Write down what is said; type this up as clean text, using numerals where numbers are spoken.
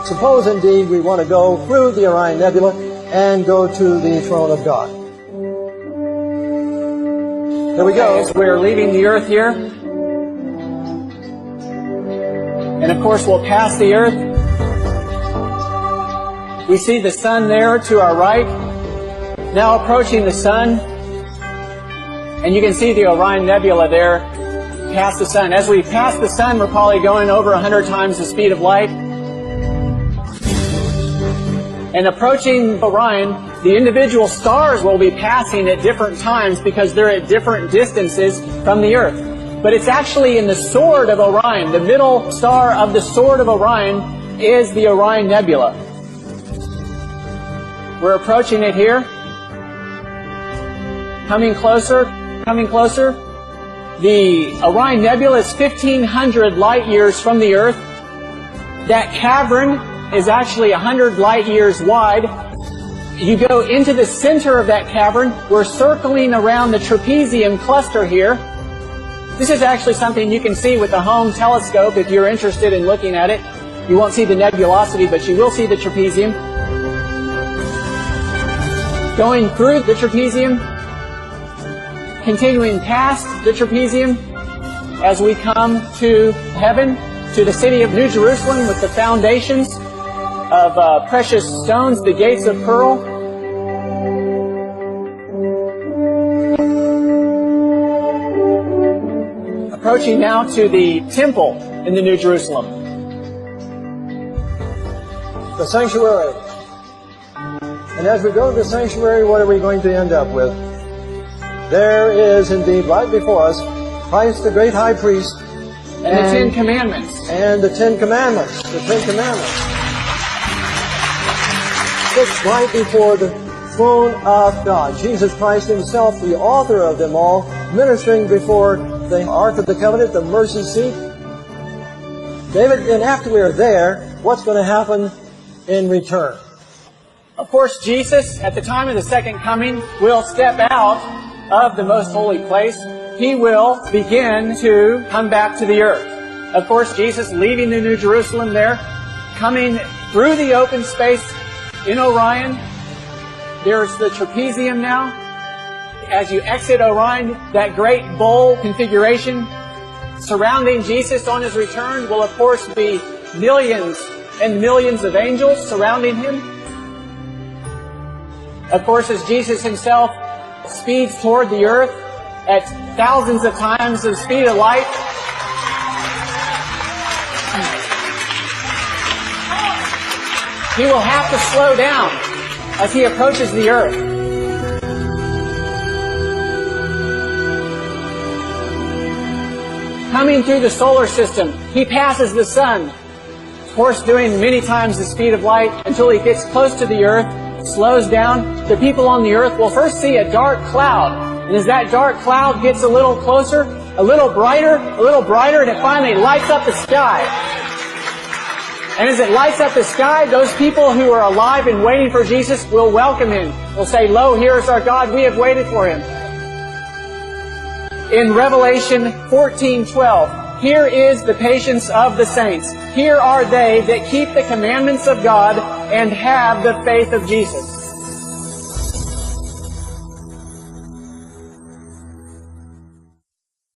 Suppose indeed we want to go through the Orion Nebula and go to the throne of God. Here we go. So we're leaving the earth here. And of course we'll pass the earth. We see the sun there to our right. Now approaching the sun. And you can see the Orion Nebula there past the sun. As we pass the sun, we're probably going over 100 times the speed of light. And approaching Orion, the individual stars will be passing at different times because they're at different distances from the earth. But it's actually in the sword of Orion. The middle star of the sword of Orion is the Orion Nebula. We're approaching it here. Coming closer, coming closer. The Orion Nebula is 1,500 light years from the earth. That cavern is actually 100 light years wide. You go into the center of that cavern. We're circling around the trapezium cluster here. This is actually something you can see with the home telescope if you're interested in looking at it. You won't see the nebulosity, but you will see the trapezium. Going through the trapezium, continuing past the trapezium as we come to heaven, to the city of New Jerusalem with the foundations of precious stones, the gates of pearl. Approaching now to the temple in the New Jerusalem. The sanctuary. And as we go to the sanctuary, what are we going to end up with? There is indeed right before us Christ the great high priest and the Ten Commandments. And the Ten Commandments. The Ten Commandments. Sits right before the throne of God. Jesus Christ himself, the author of them all, ministering before the Ark of the Covenant, the mercy seat. David, and after we are there, what's going to happen in return? Of course, Jesus, at the time of the second coming, will step out of the most holy place. He will begin to come back to the earth. Of course, Jesus leaving the New Jerusalem there, coming through the open space in Orion. There's the trapezium now. As you exit Orion, that great bowl configuration surrounding Jesus on his return will, of course, be millions and millions of angels surrounding him. Of course, as Jesus himself speeds toward the earth at thousands of times the speed of light, he will have to slow down as he approaches the earth. Coming through the solar system, he passes the sun, of course doing many times the speed of light until he gets close to the earth, slows down. The people on the earth will first see a dark cloud. And as that dark cloud gets a little closer, a little brighter, and it finally lights up the sky. And as it lights up the sky, those people who are alive and waiting for Jesus will welcome him. They'll say, "Lo, here is our God. We have waited for him." In Revelation 14:12, here is the patience of the saints. Here are they that keep the commandments of God and have the faith of Jesus.